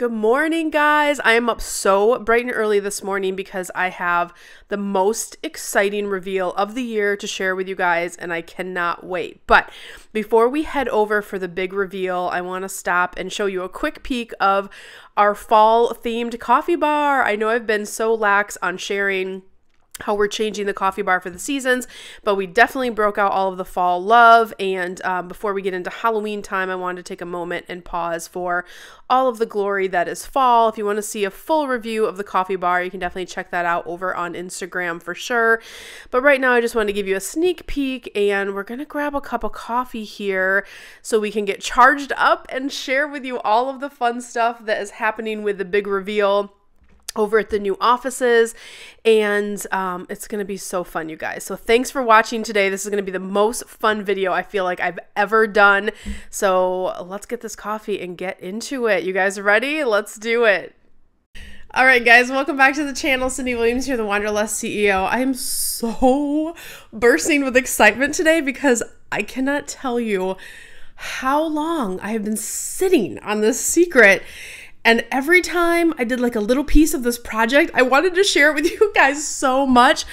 Good morning, guys. I am up so bright and early this morning because I have the most exciting reveal of the year to share with you guys, and I cannot wait. But before we head over for the big reveal, I want to stop and show you a quick peek of our fall-themed coffee bar. I know I've been so lax on sharing how we're changing the coffee bar for the seasons, but we definitely broke out all of the fall love. And before we get into Halloween time, I wanted to take a moment and pause for all of the glory that is fall. If you want to see a full review of the coffee bar, you can definitely check that out over on Instagram for sure. But right now, I just want to give you a sneak peek, and we're going to grab a cup of coffee here so we can get charged up and share with you all of the fun stuff that is happening with the big reveal over at the new offices, and it's going to be so fun, you guys. So thanks for watching today. This is going to be the most fun video I feel like I've ever done. So let's get this coffee and get into it. You guys ready? Let's do it. All right, guys, welcome back to the channel. Cyndi Williams here, the Wanderlust CEO. I am so bursting with excitement today because I cannot tell you how long I have been sitting on this secret. And every time I did like a little piece of this project, I wanted to share it with you guys so much.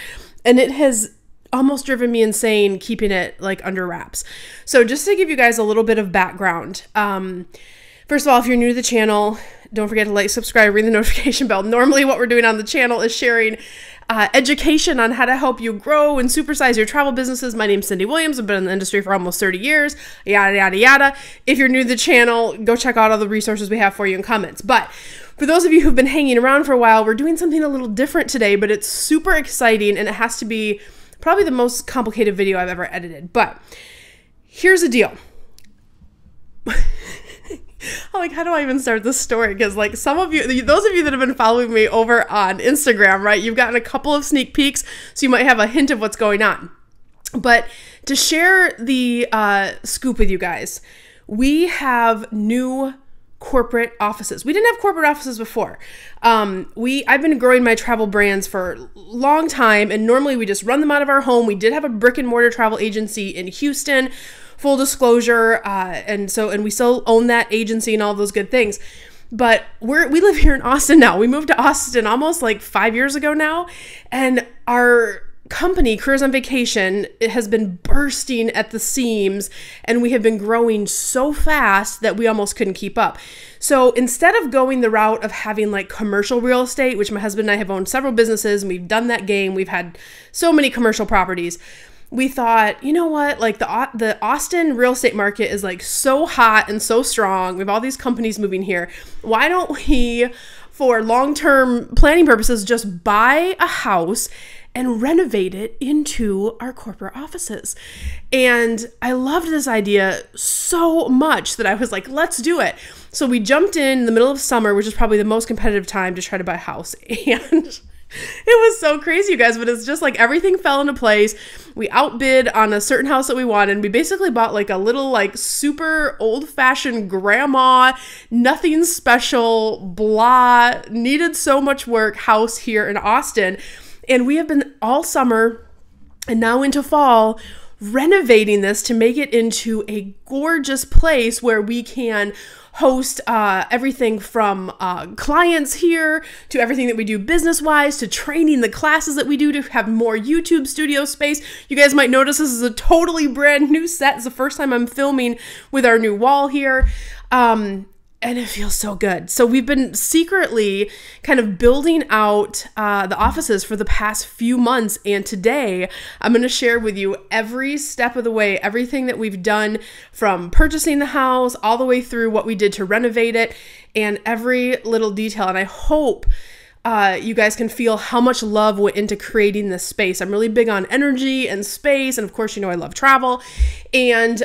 And it has almost driven me insane keeping it like under wraps. So just to give you guys a little bit of background. First of all, if you're new to the channel, don't forget to like, subscribe, ring the notification bell. Normally what we're doing on the channel is sharing education on how to help you grow and supersize your travel businesses. My name's Cyndi Williams. I've been in the industry for almost 30 years, yada, yada, yada. If you're new to the channel, go check out all the resources we have for you in comments. But for those of you who've been hanging around for a while, we're doing something a little different today, but it's super exciting, and it has to be probably the most complicated video I've ever edited. But here's the deal. Like, how do I even start this story? Because like some of you, those of you that have been following me over on Instagram, right, you've gotten a couple of sneak peeks, so you might have a hint of what's going on. But to share the scoop with you guys, we have new corporate offices. We didn't have corporate offices before. I've been growing my travel brands for a long time, and normally we just run them out of our home. We did have a brick and mortar travel agency in Houston, full disclosure, and we still own that agency and all those good things. But we live here in Austin now. We moved to Austin almost like 5 years ago now, and our company, Careers on Vacation, it has been bursting at the seams, and we have been growing so fast that we almost couldn't keep up. So instead of going the route of having like commercial real estate, which my husband and I have owned several businesses, and we've done that game, we've had so many commercial properties, we thought, you know what, like the Austin real estate market is like so hot and so strong. We have all these companies moving here. Why don't we, for long-term planning purposes, just buy a house and renovate it into our corporate offices? And I loved this idea so much that I was like, let's do it. So we jumped in the middle of summer, which is probably the most competitive time to try to buy a house. And it was so crazy, you guys, but it's just like everything fell into place. We outbid on a certain house that we wanted. We basically bought like a little like super old-fashioned grandma, nothing special, blah, needed so much work house here in Austin. And we have been all summer and now into fall renovating this to make it into a gorgeous place where we can host everything from clients here to everything that we do business-wise to training the classes that we do to have more YouTube studio space. You guys might notice this is a totally brand new set. It's the first time I'm filming with our new wall here. And it feels so good. So we've been secretly kind of building out the offices for the past few months. And today I'm going to share with you every step of the way, everything that we've done from purchasing the house all the way through what we did to renovate it and every little detail. And I hope you guys can feel how much love went into creating this space. I'm really big on energy and space. And of course, you know, I love travel. And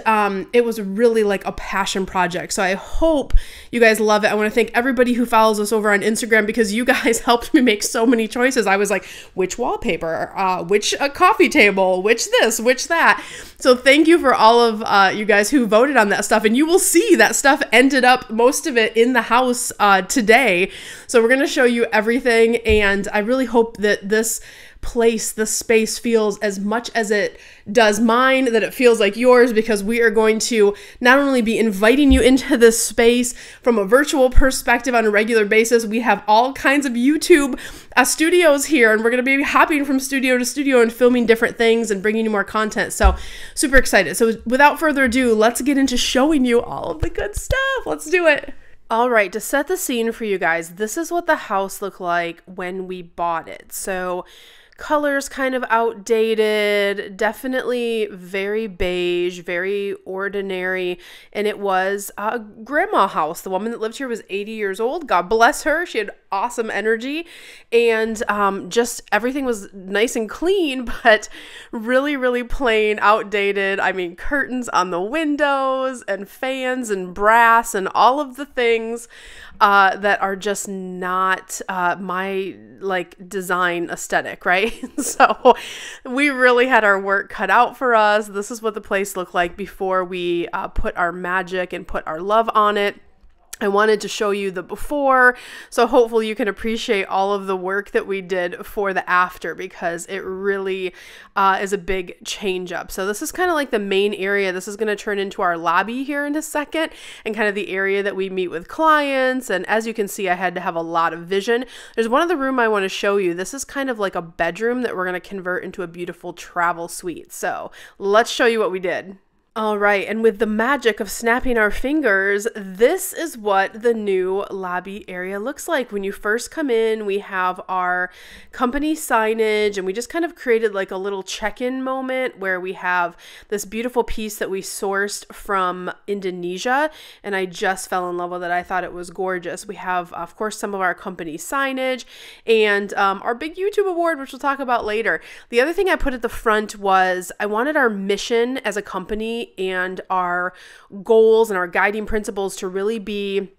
it was really like a passion project. So I hope you guys love it. I want to thank everybody who follows us over on Instagram because you guys helped me make so many choices. I was like, which wallpaper, which coffee table, which this, which that. So thank you for all of you guys who voted on that stuff. And you will see that stuff ended up, most of it, in the house today. So we're going to show you everything. And I really hope that this place the space feels as much as it does mine, that it feels like yours, because we are going to not only be inviting you into this space from a virtual perspective on a regular basis, we have all kinds of YouTube studios here, and we're going to be hopping from studio to studio and filming different things and bringing you more content. So super excited. So without further ado, let's get into showing you all of the good stuff. Let's do it. All right, to set the scene for you guys, this is what the house looked like when we bought it. So colors kind of outdated, definitely very beige, very ordinary, and it was a grandma house. The woman that lived here was 80 years old. God bless her. She had awesome energy, and just everything was nice and clean, but really, really plain, outdated. I mean, curtains on the windows and fans and brass and all of the things that are just not my like design aesthetic, right? So we really had our work cut out for us. This is what the place looked like before we put our magic and put our love on it. I wanted to show you the before, so hopefully you can appreciate all of the work that we did for the after, because it really is a big change up. So this is kind of like the main area. This is going to turn into our lobby here in a second, and kind of the area that we meet with clients. And as you can see, I had to have a lot of vision. There's one other room I want to show you. This is kind of like a bedroom that we're going to convert into a beautiful travel suite. So let's show you what we did. All right, and with the magic of snapping our fingers, this is what the new lobby area looks like. When you first come in, we have our company signage, and we just kind of created like a little check-in moment where we have this beautiful piece that we sourced from Indonesia, and I just fell in love with it. I thought it was gorgeous. We have, of course, some of our company signage and our big YouTube award, which we'll talk about later. The other thing I put at the front was I wanted our mission as a company and our goals and our guiding principles to really be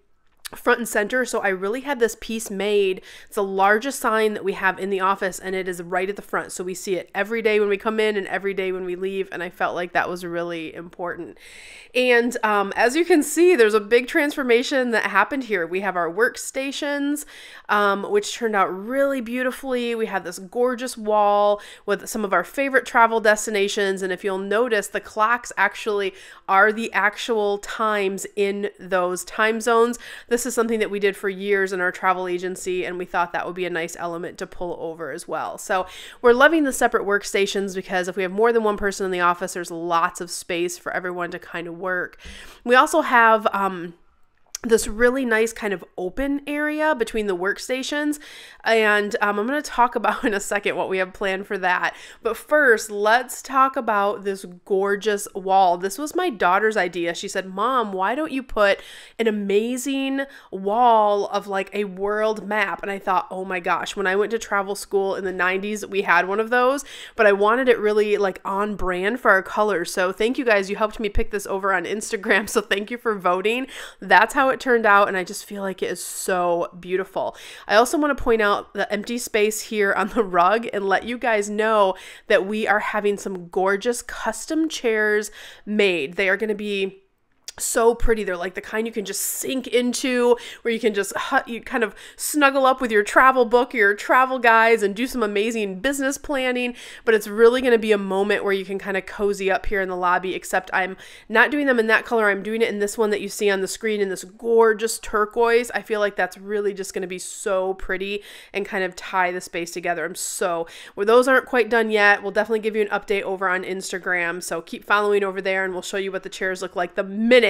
front and center. So I really had this piece made. It's the largest sign that we have in the office, and it is right at the front. So we see it every day when we come in and every day when we leave. And I felt like that was really important. And as you can see, there's a big transformation that happened here. We have our workstations, which turned out really beautifully. We have this gorgeous wall with some of our favorite travel destinations. And if you'll notice, the clocks actually are the actual times in those time zones. This is something that we did for years in our travel agency, and we thought that would be a nice element to pull over as well. So we're loving the separate workstations, because if we have more than one person in the office, there's lots of space for everyone to kind of work. We also have this really nice kind of open area between the workstations, and I'm going to talk about in a second what we have planned for that. But first, let's talk about this gorgeous wall. This was my daughter's idea. She said, "Mom, why don't you put an amazing wall of like a world map?" And I thought, oh my gosh, when I went to travel school in the 90s, we had one of those, but I wanted it really like on brand for our colors. So thank you guys. You helped me pick this over on Instagram. So thank you for voting. That's how it turned out, and I just feel like it is so beautiful. I also want to point out the empty space here on the rug and let you guys know that we are having some gorgeous custom chairs made. They are going to be so pretty. They're like the kind you can just sink into, where you can just you kind of snuggle up with your travel book, your travel guides, and do some amazing business planning. But it's really going to be a moment where you can kind of cozy up here in the lobby, except I'm not doing them in that color. I'm doing it in this one that you see on the screen in this gorgeous turquoise. I feel like that's really just going to be so pretty and kind of tie the space together. Well, those aren't quite done yet. We'll definitely give you an update over on Instagram. So keep following over there, and we'll show you what the chairs look like the minute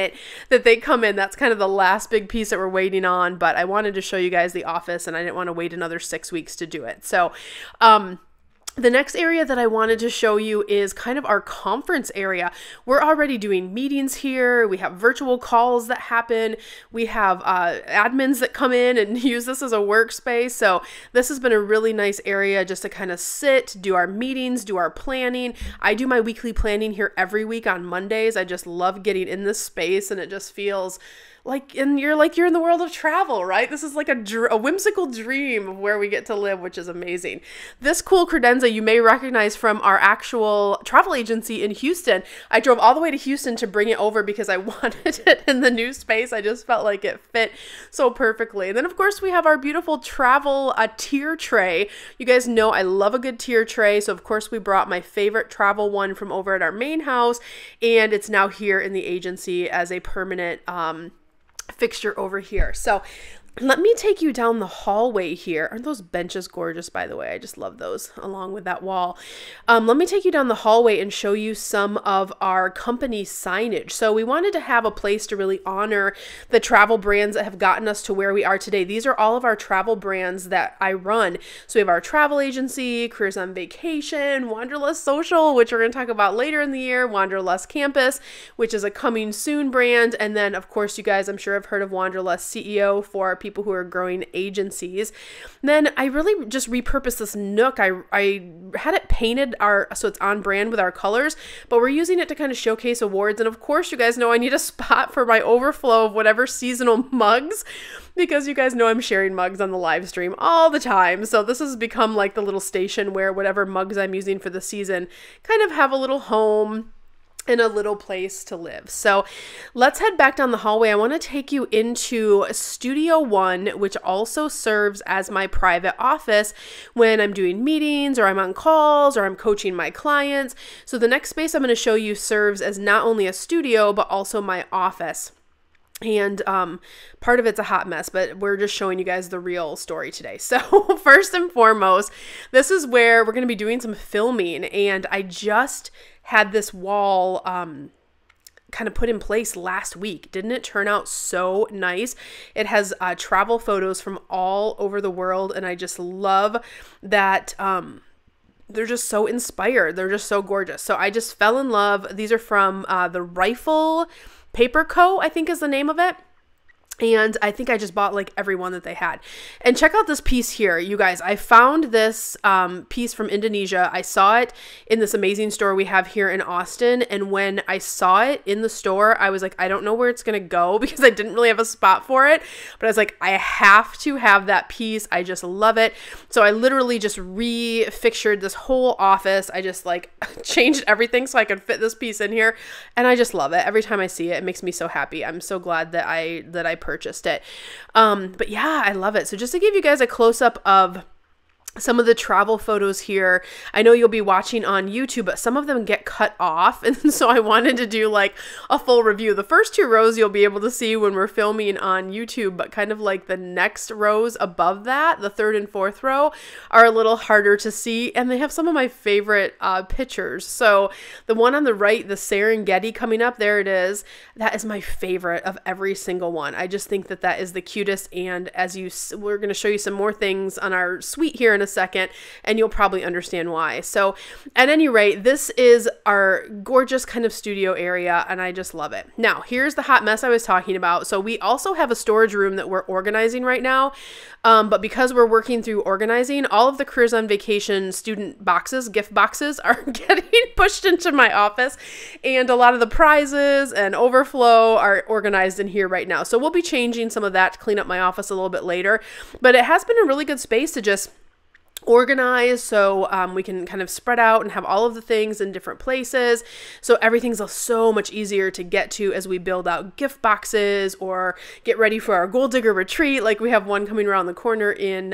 that they come in. That's kind of the last big piece that we're waiting on, but I wanted to show you guys the office, and I didn't want to wait another 6 weeks to do it. So the next area that I wanted to show you is kind of our conference area. We're already doing meetings here. We have virtual calls that happen. We have admins that come in and use this as a workspace. So this has been a really nice area just to kind of sit, do our meetings, do our planning. I do my weekly planning here every week on Mondays. I just love getting in this space, and it just feels and you're in the world of travel, right? This is like a whimsical dream of where we get to live, which is amazing. This cool credenza you may recognize from our actual travel agency in Houston. I drove all the way to Houston to bring it over because I wanted it in the new space. I just felt like it fit so perfectly. And then of course we have our beautiful travel tier tray. You guys know I love a good tier tray. So of course we brought my favorite travel one from over at our main house, and it's now here in the agency as a permanent fixture over here. So let me take you down the hallway here. Aren't those benches gorgeous, by the way? I just love those along with that wall. Let me take you down the hallway and show you some of our company signage. So we wanted to have a place to really honor the travel brands that have gotten us to where we are today. These are all of our travel brands that I run. So we have our travel agency, Careers on Vacation, Wanderlust Social, which we're going to talk about later in the year, Wanderlust Campus, which is a coming soon brand. And then, of course, you guys, I'm sure have heard of Wanderlust CEO for people who are growing agencies. Then I really just repurposed this nook. I had it painted so it's on brand with our colors, but we're using it to kind of showcase awards. And of course, you guys know I need a spot for my overflow of whatever seasonal mugs, because you guys know I'm sharing mugs on the live stream all the time. So this has become like the little station where whatever mugs I'm using for the season kind of have a little home in a little place to live. So let's head back down the hallway. I want to take you into Studio One, which also serves as my private office when I'm doing meetings or I'm on calls or I'm coaching my clients. So the next space I'm going to show you serves as not only a studio, but also my office. And part of it's a hot mess, but we're just showing you guys the real story today. So first and foremost, this is where we're going to be doing some filming, and I just had this wall kind of put in place last week. Didn't it turn out so nice? It has travel photos from all over the world, and I just love that they're just so inspired. They're just so gorgeous. So I just fell in love. These are from the Rifle Paper Co., I think is the name of it. And I think I just bought like every one that they had. And check out this piece here, you guys. I found this piece from Indonesia. I saw it in this amazing store we have here in Austin. And when I saw it in the store, I was like, I don't know where it's going to go because I didn't really have a spot for it. But I was like, I have to have that piece. I just love it. So I literally just refixtured this whole office. I just like changed everything so I could fit this piece in here. And I just love it. Every time I see it, it makes me so happy. I'm so glad that I purchased it. But yeah, I love it. So just to give you guys a close-up of some of the travel photos here. I know you'll be watching on YouTube, but some of them get cut off. And so I wanted to do like a full review. The first two rows you'll be able to see when we're filming on YouTube, but kind of like the next rows above that, the third and fourth row, are a little harder to see. And they have some of my favorite pictures. So the one on the right, the Serengeti coming up, there it is. That is my favorite of every single one. I just think that that is the cutest. And we're going to show you some more things on our suite here in a second, and you'll probably understand why. So at any rate, this is our gorgeous kind of studio area, and I just love it. Now, here's the hot mess I was talking about. So we also have a storage room that we're organizing right now, but because we're working through organizing, all of the Careers on Vacation student boxes, gift boxes, are getting pushed into my office, and a lot of the prizes and overflow are organized in here right now. So we'll be changing some of that to clean up my office a little bit later, but it has been a really good space to just organize, so we can kind of spread out and have all of the things in different places. So everything's so much easier to get to as we build out gift boxes or get ready for our Gold Digger retreat. Like we have one coming around the corner in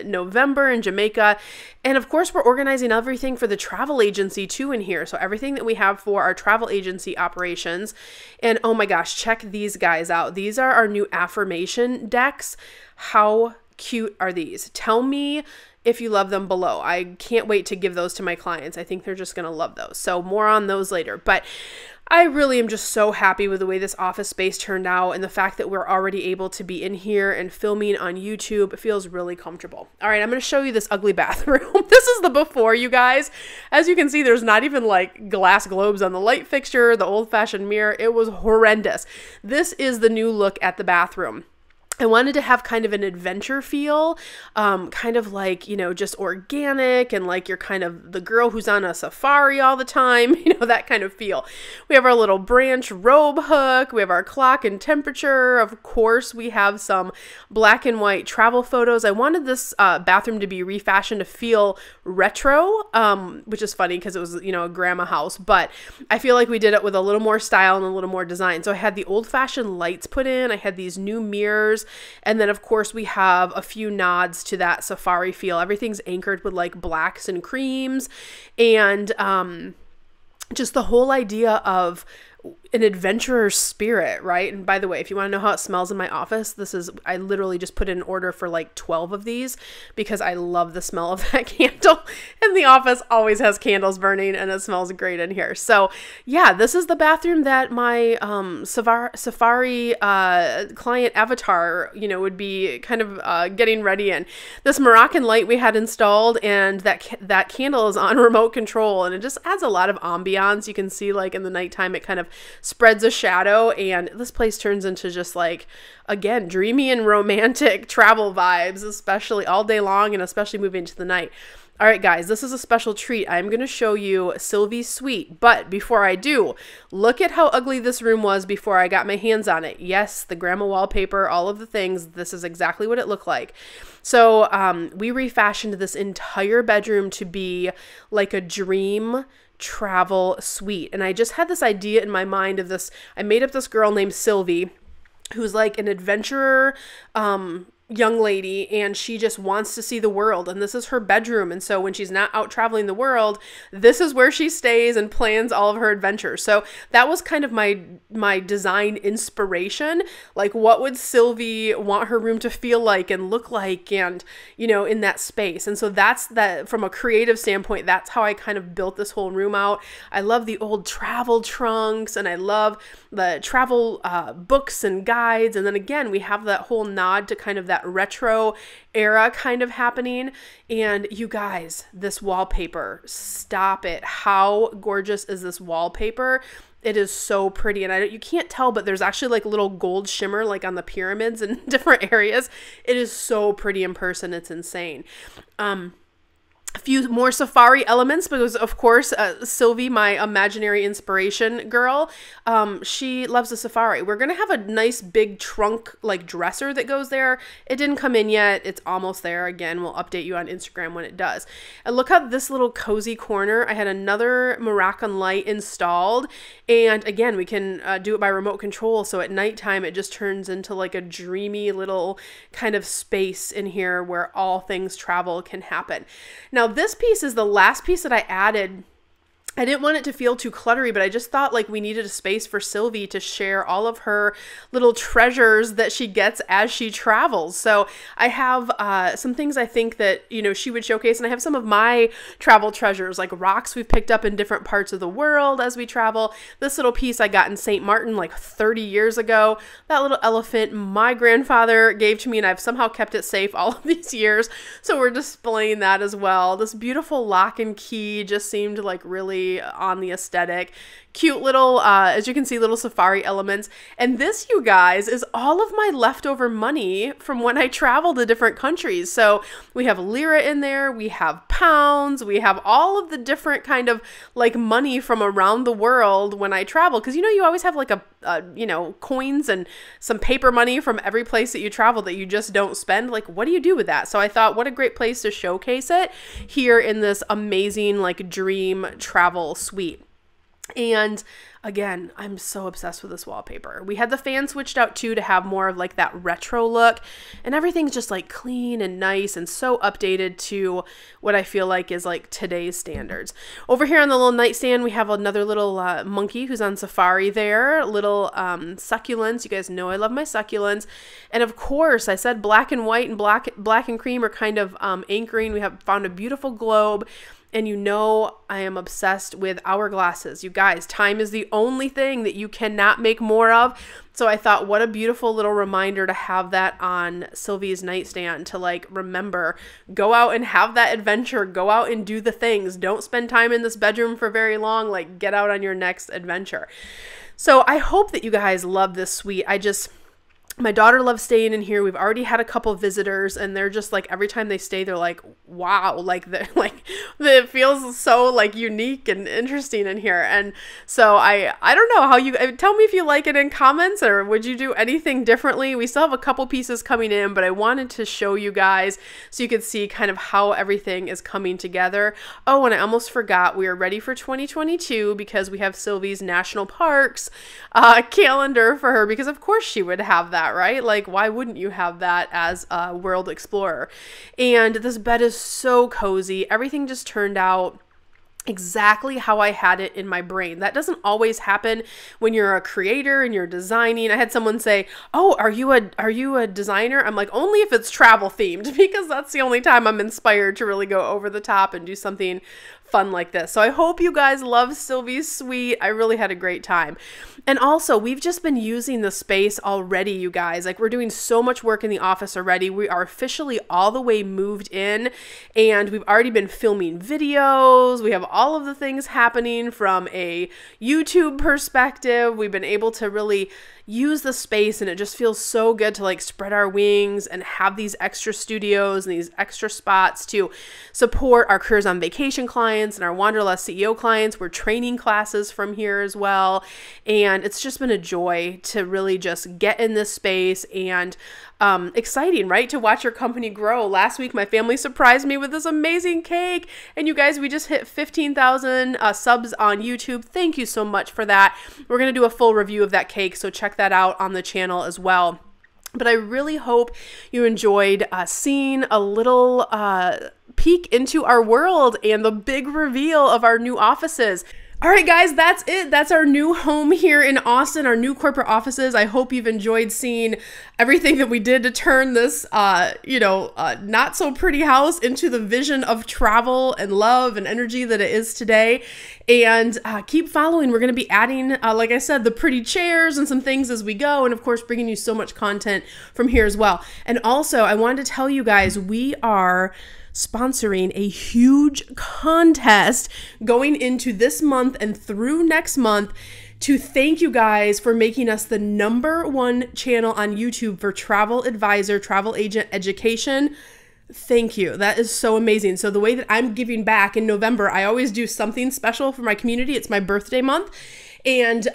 November in Jamaica. And of course, we're organizing everything for the travel agency too in here. So everything that we have for our travel agency operations. And oh my gosh, check these guys out. These are our new affirmation decks. How cute are these? Tell me if you love them below. I can't wait to give those to my clients. I think they're just going to love those. So more on those later. But I really am just so happy with the way this office space turned out, and the fact that we're already able to be in here and filming on YouTube. It feels really comfortable. All right, I'm going to show you this ugly bathroom. This is the before, you guys. As you can see, there's not even like glass globes on the light fixture, the old-fashioned mirror. It was horrendous. This is the new look at the bathroom. I wanted to have kind of an adventure feel, kind of like, just organic and like you're kind of the girl who's on a safari all the time, that kind of feel. We have our little branch robe hook. We have our clock and temperature. Of course, we have some black and white travel photos. I wanted this bathroom to be refashioned to feel retro, which is funny because it was, a grandma house, but I feel like we did it with a little more style and a little more design. So I had the old-fashioned lights put in. I had these new mirrors. And then, of course, we have a few nods to that safari feel. Everything's anchored with like blacks and creams and just the whole idea of an adventurer spirit, right? And by the way, if you want to know how it smells in my office, I literally just put in an order for like 12 of these because I love the smell of that candle. And the office always has candles burning and it smells great in here. So yeah, this is the bathroom that my safari client avatar, would be kind of getting ready in. This Moroccan light we had installed, and that candle is on remote control, and it just adds a lot of ambiance. You can see like in the nighttime, it kind of spreads a shadow, and this place turns into just like, again, dreamy and romantic travel vibes, especially all day long and especially moving into the night. All right, guys, this is a special treat. I'm going to show you Sylvie's suite, but before I do, look at how ugly this room was before I got my hands on it. Yes, the grandma wallpaper, all of the things, this is exactly what it looked like. So we refashioned this entire bedroom to be like a dream travel suite. And I just had this idea in my mind of this. I made up this girl named Sylvie, who's like an adventurer, young lady, and she just wants to see the world, and this is her bedroom. And so when she's not out traveling the world, this is where she stays and plans all of her adventures. So that was kind of my design inspiration. Like, what would Sylvie want her room to feel like and look like, and in that space. And so that's that, from a creative standpoint, that's how I kind of built this whole room out. I love the old travel trunks, and I love the travel books and guides. And then again, we have that whole nod to kind of that retro era kind of happening. And you guys, this wallpaper, stop it. How gorgeous is this wallpaper? It is so pretty. And you can't tell, but there's actually like little gold shimmer like on the pyramids in different areas. It is so pretty in person. It's insane. A few more safari elements because, of course, Sylvie, my imaginary inspiration girl, she loves a safari. We're going to have a nice big trunk like dresser that goes there. It didn't come in yet. It's almost there. Again, we'll update you on Instagram when it does. And look at this little cozy corner. I had another Moroccan light installed. And again, we can do it by remote control. So at nighttime, it just turns into like a dreamy little kind of space in here where all things travel can happen. Now, this piece is the last piece that I added. I didn't want it to feel too cluttery, but I just thought like we needed a space for Sylvie to share all of her little treasures that she gets as she travels. So I have some things I think that, she would showcase, and I have some of my travel treasures, like rocks we've picked up in different parts of the world as we travel. This little piece I got in St. Martin like 30 years ago. That little elephant my grandfather gave to me, and I've somehow kept it safe all of these years. So we're displaying that as well. This beautiful lock and key just seemed like really on the aesthetic. Cute little, as you can see, little safari elements. And this, you guys, is all of my leftover money from when I traveled to different countries. So we have lira in there, we have pounds, we have all of the different kind of like money from around the world when I travel. Because you always have like coins and some paper money from every place that you travel that you just don't spend. Like, what do you do with that? So I thought, what a great place to showcase it here in this amazing like dream travel suite. And again, I'm so obsessed with this wallpaper. We had the fan switched out too to have more of like that retro look, and everything's just like clean and nice and so updated to what I feel like is like today's standards. Over here on the little nightstand, we have another little monkey who's on safari there, little succulents. You guys know I love my succulents. And of course, I said black and white and black and cream are kind of anchoring. We have found a beautiful globe. And I am obsessed with hourglasses. You guys, time is the only thing that you cannot make more of. So I thought, what a beautiful little reminder to have that on Sylvie's nightstand to like remember, go out and have that adventure, go out and do the things. Don't spend time in this bedroom for very long, like get out on your next adventure. So I hope that you guys love this suite. My daughter loves staying in here. We've already had a couple visitors, and they're just like, every time they stay, they're like, wow, like they're like, it feels so like unique and interesting in here. And so I don't know how you, tell me if you like it in comments, or would you do anything differently? We still have a couple pieces coming in, but I wanted to show you guys so you could see kind of how everything is coming together. Oh, and I almost forgot, we are ready for 2022 because we have Sylvie's National Parks calendar for her, because of course she would have that, right? Like, why wouldn't you have that as a world explorer? And this bed is so cozy. Everything just turned out exactly how I had it in my brain. That doesn't always happen when you're a creator and you're designing. I had someone say, "Oh, are you a designer?" I'm like, only if it's travel themed, because that's the only time I'm inspired to really go over the top and do something fun like this. So I hope you guys love Sylvie's suite. I really had a great time. And also, we've just been using the space already, you guys. Like, we're doing so much work in the office already. We are officially all the way moved in, and we've already been filming videos. We have all of the things happening from a YouTube perspective. We've been able to really use the space, and it just feels so good to like spread our wings and have these extra studios and these extra spots to support our Careers on Vacation clients and our Wanderlust CEO clients. We're training classes from here as well, and it's just been a joy to really just get in this space, and exciting, right? To watch your company grow. Last week, my family surprised me with this amazing cake. And you guys, we just hit 15,000 subs on YouTube. Thank you so much for that. We're going to do a full review of that cake, so check that out on the channel as well. But I really hope you enjoyed seeing a little peek into our world and the big reveal of our new offices. All right, guys, that's it. That's our new home here in Austin, our new corporate offices. I hope you've enjoyed seeing everything that we did to turn this, not so pretty house into the vision of travel and love and energy that it is today. And keep following. We're going to be adding, like I said, the pretty chairs and some things as we go. And of course, bringing you so much content from here as well. And also, I wanted to tell you guys, we are sponsoring a huge contest going into this month and through next month to thank you guys for making us the #1 channel on YouTube for travel advisor, travel agent education. Thank you. That is so amazing. So the way that I'm giving back in November, I always do something special for my community. It's my birthday month. And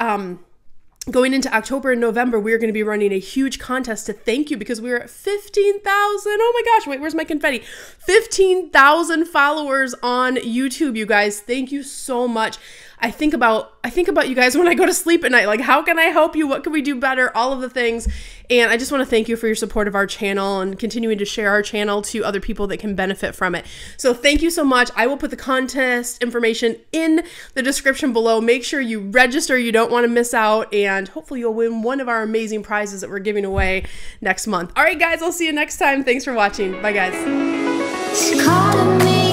going into October and November, we're going to be running a huge contest to thank you, because we're at 15,000. Oh my gosh, wait, where's my confetti? 15,000 followers on YouTube, you guys. Thank you so much. I think about you guys when I go to sleep at night. Like, how can I help you? What can we do better? All of the things. And I just want to thank you for your support of our channel and continuing to share our channel to other people that can benefit from it. So thank you so much. I will put the contest information in the description below. Make sure you register. You don't want to miss out. And hopefully you'll win one of our amazing prizes that we're giving away next month. All right, guys, I'll see you next time. Thanks for watching. Bye, guys. She's calling me.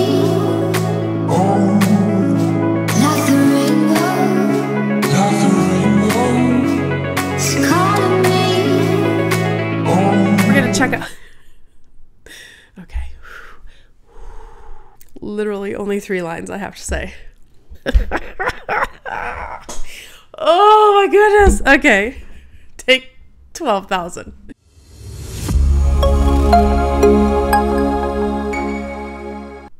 Check out. Okay. Literally only 3 lines, I have to say. Oh my goodness. Okay. Take 12,000.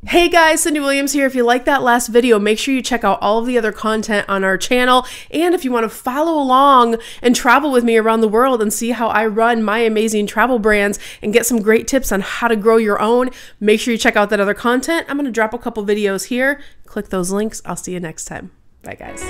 Hey guys, Cyndi Williams here. If you like that last video, make sure you check out all of the other content on our channel. And if you want to follow along and travel with me around the world and see how I run my amazing travel brands and get some great tips on how to grow your own, make sure you check out that other content. I'm going to drop a couple videos here. Click those links. I'll see you next time. Bye guys.